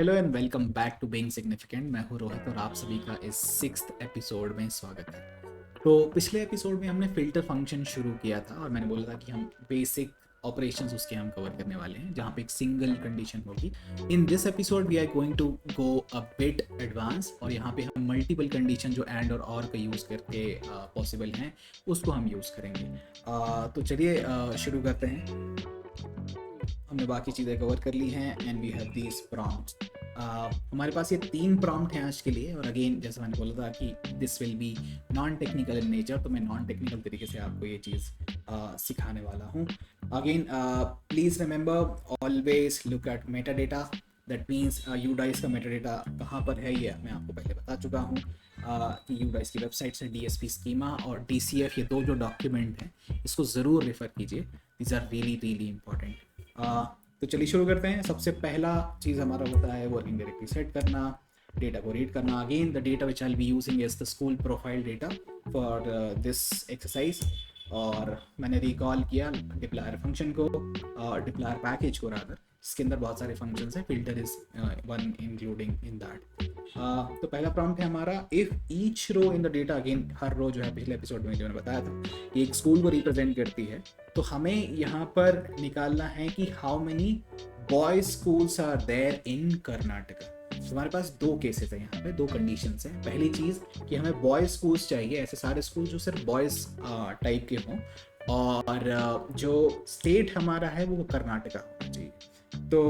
Hello and welcome back to being significant. मैं हूं रोहित और आप सभी का इस 6th एपिसोड में स्वागत है। तो पिछले एपिसोड में हमने फिल्टर फंक्शन शुरू किया था और मैंने बोला था कि हम बेसिक ऑपरेशंस उसके हम कवर करने वाले हैं जहाँ पे एक सिंगल कंडीशन होगी। In this episode we are going to go a bit advance और यहाँ पे हम मल्टीपल कंडीशन जो एंड और का यूज़ करके पॉसिबल हैं उसको हम यूज़ करेंगे। तो चलिए शुरू करते हैं। हमने बाकी चीज़ें कवर कर ली हैं and we have these prompts. हमारे पास ये 3 प्रॉम्प्ट हैं आज के लिए और अगेन जैसे मैंने बोला था कि this will be non technical in nature, तो मैं नॉन टेक्निकल तरीके से आपको ये चीज़ सिखाने वाला हूँ। Again please remember always look at Meta data. That means UDISE का मेटा डेटा कहाँ पर है ये मैं आपको पहले बता चुका हूँ कि यूडाइस की वेबसाइट से DSP स्कीमा और DCF ये दो जो डॉक्यूमेंट हैं इसको ज़रूर रेफ़र कीजिए। These are really really important. तो चलिए शुरू करते हैं। सबसे पहला चीज़ हमारा होता है वर्किंग डायरेक्टरी सेट करना, डेटा को रीड करना। Again the data which I be using is the school profile data for this exercise. और मैंने रिकॉल किया डिप्लायर फंक्शन को, डिप्लायर पैकेज को रादर, इसके अंदर बहुत सारे फंक्शंस हैं, filter is one including in that. तो पहला प्रॉम्प्ट है हमारा if each row in the data. Again हर रो जो है पिछले एपिसोड में जो मैंने बताया था कि एक स्कूल को रिप्रेजेंट करती है, तो हमें यहाँ पर निकालना है कि how many boys schools are there in Karnataka. हमारे पास दो केसेस हैं, यहाँ पे दो कंडीशंस हैं। पहली चीज़ कि हमें बॉयज स्कूल्स चाहिए, ऐसे सारे स्कूल जो सिर्फ बॉयज टाइप के हों, और जो स्टेट हमारा है वो कर्नाटका होना चाहिए। तो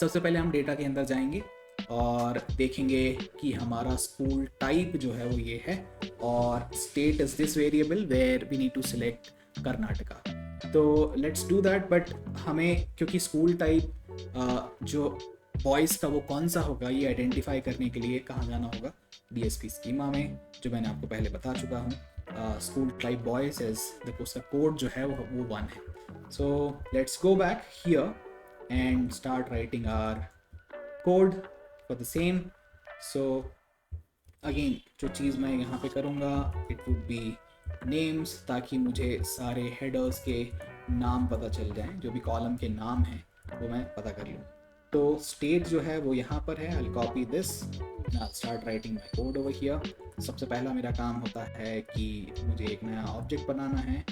सबसे पहले हम डेटा के अंदर जाएंगे और देखेंगे कि हमारा स्कूल टाइप जो है वो ये है और state is this variable where we need to select Karnataka. तो लेट्स डू दैट। बट हमें क्योंकि स्कूल टाइप जो बॉयज़ का वो कौन सा होगा ये आइडेंटिफाई करने के लिए कहाँ जाना होगा, DSP स्कीमा में, जो मैंने आपको पहले बता चुका हूँ। स्कूल टाइप बॉयज़ इज देखो उसका कोड जो है वो 1 है। So let's go back here and start writing our code for the same. So again जो चीज़ मैं यहाँ पे करूँगा इट वुड बी नेम्स, ताकि मुझे सारे हेडर्स के नाम पता चल जाएं, जो भी कॉलम के नाम हैं वो मैं पता कर लूँ। तो स्टेट जो है वो यहाँ पर है। I copy this, start writing my code over here. सबसे पहला मेरा काम होता है कि मुझे एक नया ऑब्जेक्ट बनाना है।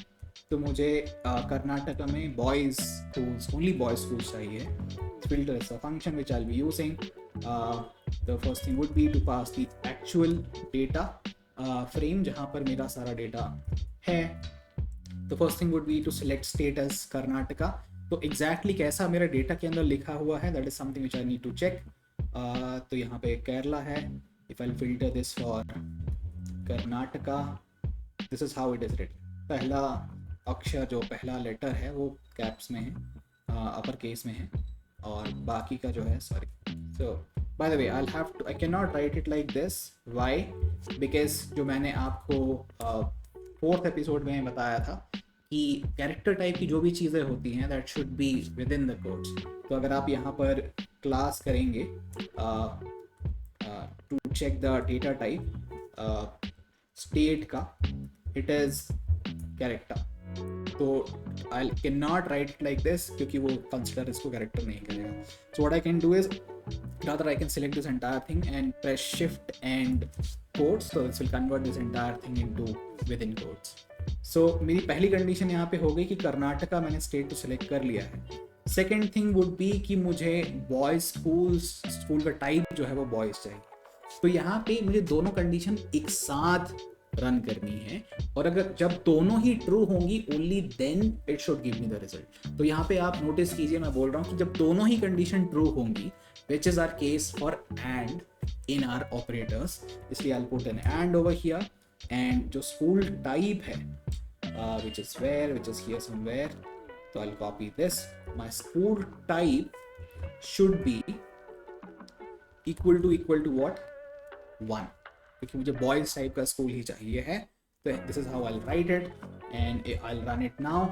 तो मुझे कर्नाटका में boys schools, only boys schools चाहिए। filter is a function which I'll be using. The first thing would be to pass the actual data frame जहाँ पर मेरा सारा डेटा है। The first thing would be to select state as Karnataka. तो exactly कैसा मेरा data के अंदर लिखा हुआ है, that is something which I need to check. तो यहाँ पे केरला है। If I'll filter this for Karnataka, this is how it is written. पहला अक्षर जो पहला लेटर है वो कैप्स में है, अपर केस में है, और बाकी का जो है sorry. So by the way I can not write it like this. Why? Because जो मैंने आपको 4th एपिसोड में बताया था कि कैरेक्टर टाइप की जो भी चीज़ें होती हैं that should be within the codes. तो अगर आप यहाँ पर क्लास करेंगे to check the data type state का, इट इज़ कैरेक्टर। तो I can not write it like this क्योंकि वो कंसिडर इसको कैरेक्टर नहीं करेगा। So what I can do is rather I can select this entire thing and press shift and quotes, so this will convert this entire thing into within quotes. So मेरी पहली condition यहाँ पे हो गई कि कर्नाटका मैंने स्टेट तो select कर लिया है। सेकेंड थिंग वुड बी कि मुझे बॉयज स्कूल का टाइप जो है वो बॉयज चाहिए। तो यहाँ पे मुझे दोनों कंडीशन एक साथ रन करनी है, और अगर जब दोनों ही ट्रू होंगी only then it should give me the result. तो यहाँ पे आप नोटिस कीजिए, मैं बोल रहा हूँ कि जब दोनों ही कंडीशन ट्रू होंगी, which is our case for and in our operators, इसलिए I'll put an and over here, and जो school type है which is where, which is here somewhere, so I'll copy this. My school type should be equal to what? 1, क्योंकि मुझे boys type का school ही चाहिए है। तो this is how I'll write it and I'll run it now.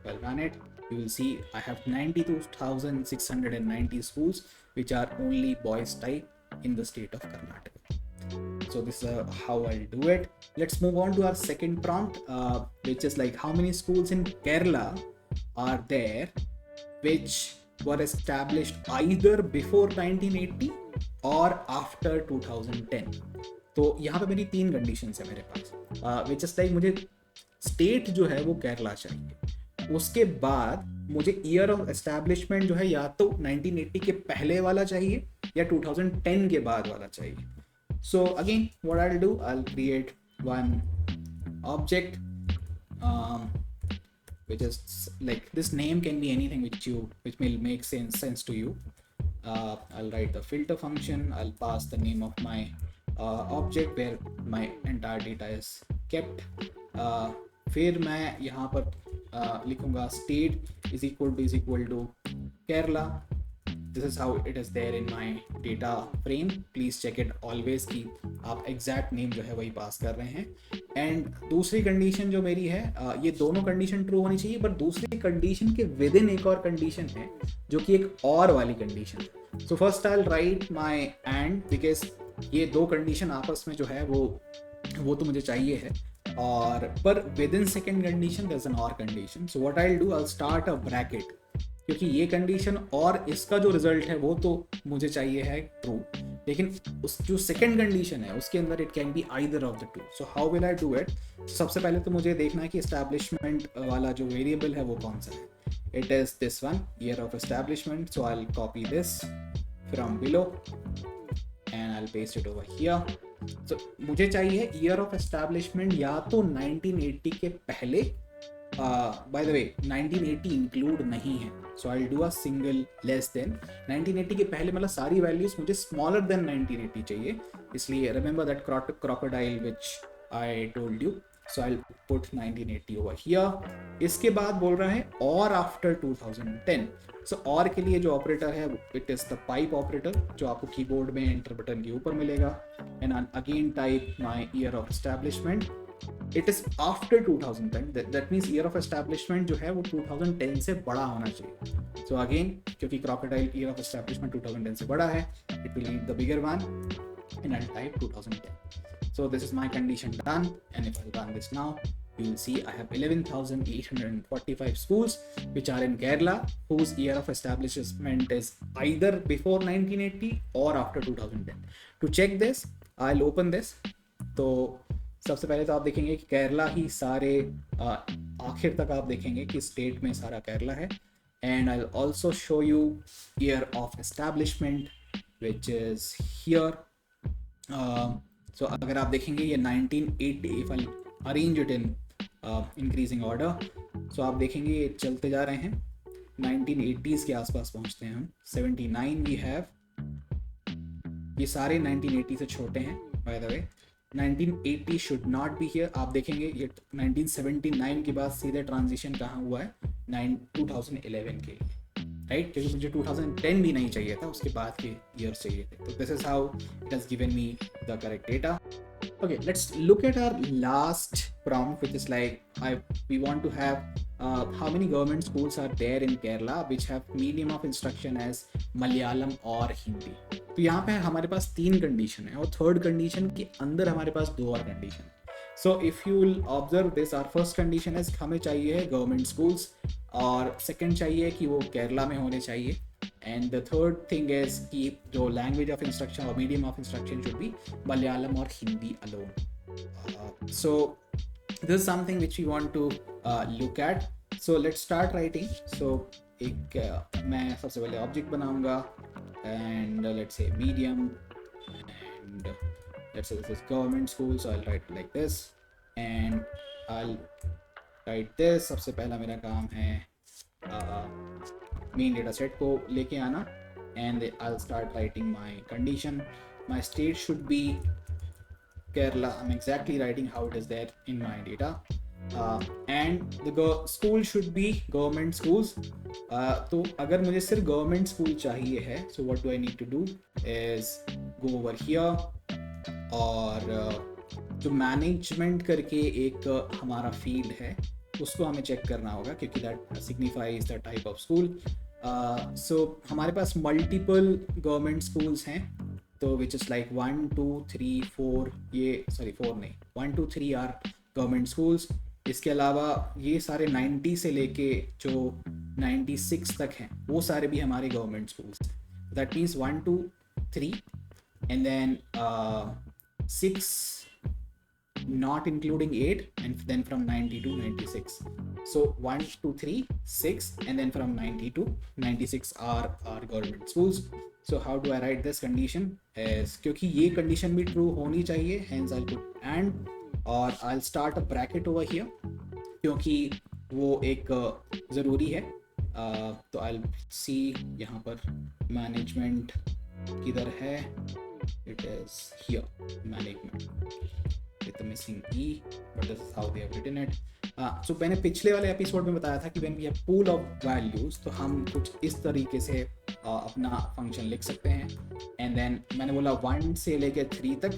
I'll run it. You will see I have 92,690 schools which are only boys type in the state of Karnataka. So this is how I'll do it. Let's move on to our second prompt, which is like how many schools in Kerala are there which were established either before 1980 or after 2010. तो यहाँ पे मेरी 3 conditions है मेरे पास, which is like मुझे state जो है वो केरला चाहिए, उसके बाद मुझे ईयर ऑफ एस्टैब्लिशमेंट जो है या तो 1980 के पहले वाला चाहिए या 2010 के बाद वाला चाहिए. So again, what I'll do, I'll create one object, which is like, this name can be anything which will make sense to you. I'll write the filter function. I'll pass the name of my object where my entire data is kept. फिर मैं यहाँ पर लिखूँगा state is equal to Kerala. This is how it is there in my data frame. Please check it always कि आप exact name जो है वही पास कर रहे हैं. एंड दूसरी कंडीशन जो मेरी है, ये दोनों कंडीशन ट्रू होनी चाहिए, पर दूसरी कंडीशन के विद इन एक और कंडीशन है जो कि एक और वाली कंडीशन है. So first I will write my and, because ये दो कंडीशन आपस में जो है वो तो मुझे चाहिए है, और पर within second condition there is an और condition. So what I will do, I will start a bracket, क्योंकि ये कंडीशन और इसका जो रिजल्ट है वो तो मुझे चाहिए है ट्रू, लेकिन उस जो सेकंड कंडीशन है उसके अंदर it can be either of the two. So how will I do it? सबसे पहले तो मुझे देखना है कि एस्टैब्लिशमेंट वाला जो वेरिएबल है वो कौन सा है. It is this one, year of establishment. So I will copy this from below and I will paste it over here. So मुझे चाहिए ईयर ऑफ एस्टैब्लिशमेंट या तो 1980 के पहले, बाय द वे 1980 इंक्लूड नहीं है, so I will do a single less than 1980 के पहले, मतलब सारी वैल्यूज मुझे स्मॉलर देन 1980 चाहिए, इसलिए remember that crocodile which I told you. So I will put 1980 over here. इसके बाद बोल रहा है और आफ्टर 2010. सो और के लिए जो ऑपरेटर है it is the pipe operator, जो आपको कीबोर्ड में एंटर बटन के ऊपर मिलेगा. And again type my year of establishment. It is after 2010, that means year of establishment जो है वो 2010 से बड़ा होना चाहिए. सो अगेन क्योंकि क्रोकोडाइल ईयर ऑफ एस्टैब्लिशमेंट 2010 से बड़ा है, it will need the bigger one and I will type 2010. So this is my condition done, and if I run this now, you will see I have 11,845 schools which are in Kerala whose year of establishment is either before 1980 or after 2010. To check this, I'll open this. तो सबसे पहले तो आप देखेंगे कि केरला ही सारे आखिर तक आप देखेंगे कि स्टेट में सारा केरला है. And I'll also show you year of establishment which is here. So अगर आप देखेंगे ये 1980, if I arrange it in increasing order, so आप देखेंगे ये चलते जा रहे हैं 1980s के आसपास पहुंचते हैं हम. 79 we have, ये सारे 1980 से छोटे हैं by the way. 1980 should not be here. आप देखेंगे ये 1979 के बाद सीधे ट्रांजिशन कहाँ हुआ है 2011 के लिए, राइट, क्योंकि मुझे 2010 भी नहीं चाहिए था, उसके बाद के ईयर चाहिए थे. तो this is how it has given me the correct data. Okay, let's look at our last prompt, which is like we want to have how many government schools are there in Kerala which have medium of instruction as Malayalam or Hindi. तो यहाँ पे हमारे पास 3 condition है और third condition के अंदर हमारे पास 2 और condition. So if you will observe this, our first condition है हमें चाहिए गवर्नमेंट स्कूल्स, और सेकंड चाहिए कि वो केरला में होने चाहिए, and the third thing is कि जो लैंग्वेज ऑफ इंस्ट्रक्शन और medium of instruction should be Malayalam और Hindi alone. So this is something which we want to look at. So let's start writing. So एक मैं सबसे पहले ऑब्जेक्ट बनाऊंगा and let's say medium, and let's say this is government school, so I'll write like this and I'll write this. सबसे पहला मेरा काम है मेन डेटा सेट को लेके आना, and I'll start writing my condition. My state should be Kerala. I'm exactly writing how it is there in my data, and the school should be government schools. तो अगर मुझे सिर्फ government school चाहिए है, so what do I need to do is go over here, और जो management करके एक हमारा फील्ड है उसको हमें चेक करना होगा, क्योंकि that signifies the type of school. So हमारे पास मल्टीपल गवर्नमेंट स्कूल्स हैं, तो विच इज़ लाइक 1 2 3 4, ये सॉरी 4 नहीं, 1 2 3 आर गवर्नमेंट स्कूल्स. इसके अलावा ये सारे 90 से लेके जो 96 तक हैं, वो सारे भी हमारे government schools. That means 1 to 3 and then 6 not including 8, and then from 90 to 96. So 1 to 3 6, and then from 90 to 96 are our government schools. So how do I write this condition? Is क्योंकि ये condition भी true होनी चाहिए, hence I'll put and, और I'll start a bracket over here क्योंकि वो एक ज़रूरी है। तो I'll see यहाँ पर management किधर है, it is here, management with the missing e, but this is how they have written it. So मैंने पिछले वाले एपिसोड में बताया था कि when we have pool of values तो हम कुछ इस तरीके से अपना फंक्शन लिख सकते हैं, and then मैंने बोला 1 से लेके 3 तक,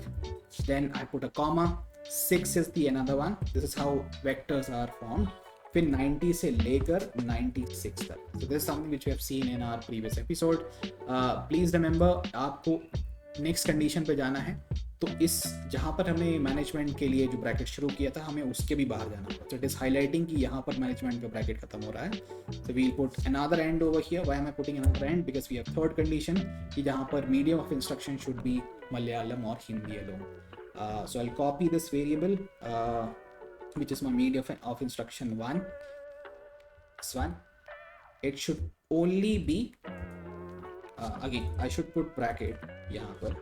then I put a comma, 6 is the another one, this is how vectors are formed, फिर 90 से लेकर 96 तक. So this is something which we have seen in our previous episode. Please remember, आपको नेक्स्ट कंडीशन पे जाना है, तो इस जहाँ पर हमने मैनेजमेंट के लिए जो ब्रैकेट शुरू किया था हमें उसके भी बाहर जाना होगा. सो इट इज़ हाईलाइटिंग कि यहाँ पर मैनेजमेंट का ब्रैकेट खत्म हो रहा है. So we will put another and over here. Why am I putting another and? Because we have third condition कि जहाँ पर medium of instruction should be Malayalam और Hindi alone. So I will copy this variable which is my medium of instruction 1. This one, it should only be again I should put bracket यहाँ पर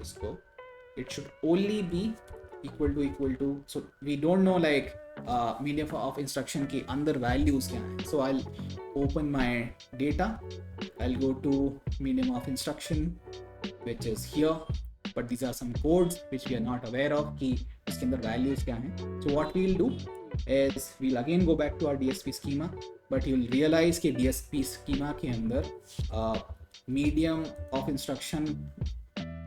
इसको, it should only be equal to, so we don't know like medium of instruction के अंदर values क्या हैं. So I'll open my data, I'll go to medium of instruction which is here, but these are some codes which we are not aware of कि इसके अंदर values क्या हैं. So what we'll do is we'll again go back to our DSP schema, but you'll realize कि DSP schema के अंदर medium of instruction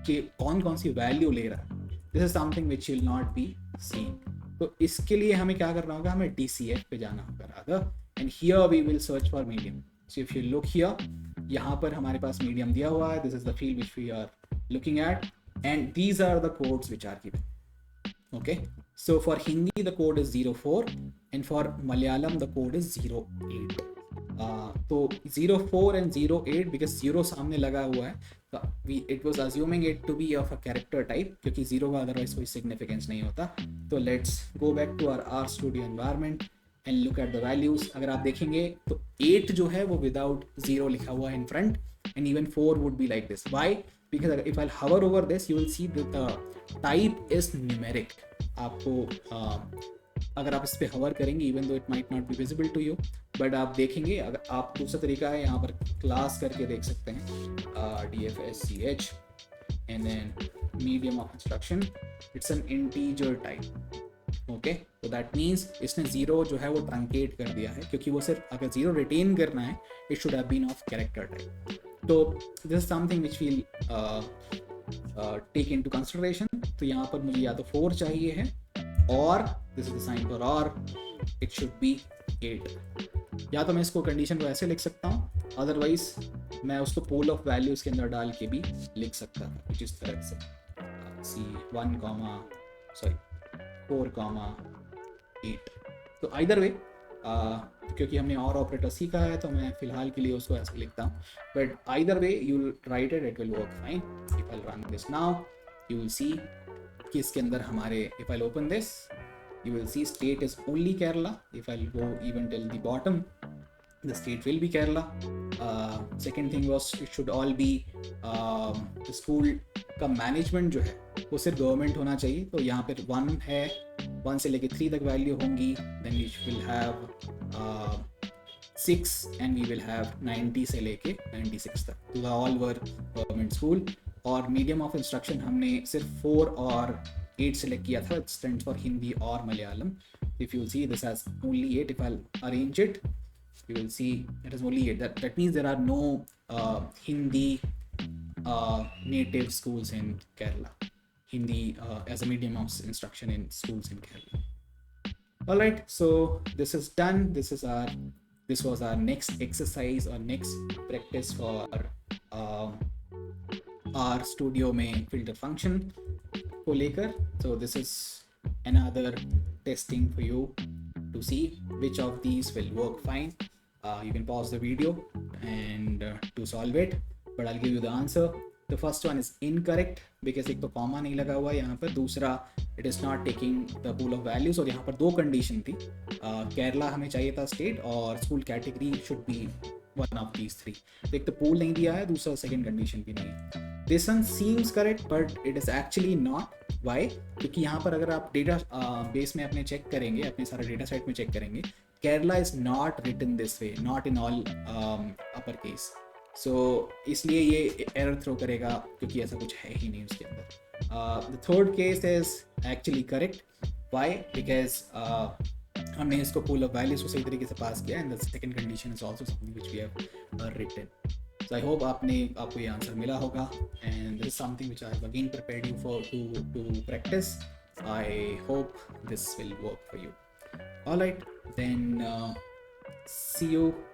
के कौन कौन सी वैल्यू ले रहा है. This is something which will not be seeing. तो इसके लिए हमें क्या करना होगा, हमें DCF पे जाना होगा rather, and here we will search for medium. So if you look here, यहाँ पर हमारे पास मीडियम दिया हुआ है. This is the field which we are looking at, and these are the codes which are given. Okay, so for Hindi the code is 04 and for Malayalam the code is 08. तो 04 and 08 because 0 सामने लगा हुआ है, it was assuming it to be of a character type क्योंकि 0 का otherwise कोई significance नहीं होता. तो let's go back to our RStudio environment and look at the values. अगर आप देखेंगे तो 8 जो है वो without 0 लिखा हुआ है in front, and even 4 would be like this. Why? Because if I'll hover over this you will see that the type is numeric. आपको अगर आप इस पे hover करेंगे, even though it might not be visible to you, but आप देखेंगे, अगर आप दूसरा तरीका है यहाँ पर क्लास करके देख सकते हैं, DFSCH and then medium of instruction, it's an integer type. Okay, so that means इसने 0 जो है वो ट्रंकेट कर दिया है क्योंकि वो सिर्फ अगर 0 रिटेन करना है it should have been of character type. तो this is something which we'll take into consideration. तो यहाँ पर मुझे या तो 4 चाहिए है, और this is the sign for or, it should be 8. या तो मैं इसको कंडीशन को ऐसे लिख सकता हूँ, अदरवाइज मैं उसको पोल ऑफ वैल्यूज के अंदर डाल के भी लिख सकता था कुछ इस तरह से, C1, 4, 8. तो आइदर वे, क्योंकि हमने और ऑपरेटर सीखा है तो मैं फिलहाल के लिए उसको ऐसे लिखता हूँ, but either way you will write it will work fine. If I run this now you will see कि इसके अंदर हमारे, if I open this you will see state is only Kerala. If I'll go even till the bottom, the state will be Kerala. Second thing was it should all be the school का management जो है वो सिर्फ government होना चाहिए. तो यहाँ पर 1 है, 1 से लेके 3 तक वैल्यू होंगी, then we will have 6 and we will have 90 से लेके 96 तक. तो all were government school. और मीडियम ऑफ इंस्ट्रक्शन हमने सिर्फ 4 और 8 सेलेक्ट किया था. It stands for Hindi or Malayalam. If you see this as only 8, if I'll arrange it, you will see it is only 8. That means there are no Hindi native schools in Kerala. Hindi as a medium of instruction in schools in Kerala. All right, so this is done. This was our next exercise or next practice for our studio में filter function को लेकर. So this is another testing for you to see which of these will work fine. You can pause the video and to solve it, but I'll give you the answer. The first one is incorrect because एक तो comma नहीं लगा हुआ है यहाँ पर, दूसरा it is not taking the pool of values, और यहाँ पर दो कंडीशन थी, केरला हमें चाहिए था स्टेट और school category should be one of these three. तो एक तो पूल नहीं दिया है, दूसरा सेकंड कंडीशन भी नहीं है। This one seems correct but it is actually not. Why? क्योंकि यहाँ पर अगर आप डेटा बेस में अपने चेक करेंगे, अपने सारे डेटा सेट में चेक करेंगे, Kerala is not written this way, not in all upper case. So इसलिए ये एरर थ्रो करेगा क्योंकि ऐसा कुछ है ही नहीं उसके अंदर। The third case is actually correct. Why? Because हमने इसको पूल ऑफ वैल्यूज को सही तरीके से पास किया, and the second condition is also something which we have written. So I hope आपको ये आंसर मिला होगा, and this is something which I have again prepared you for to practice. I hope this will work for you. All right, then see you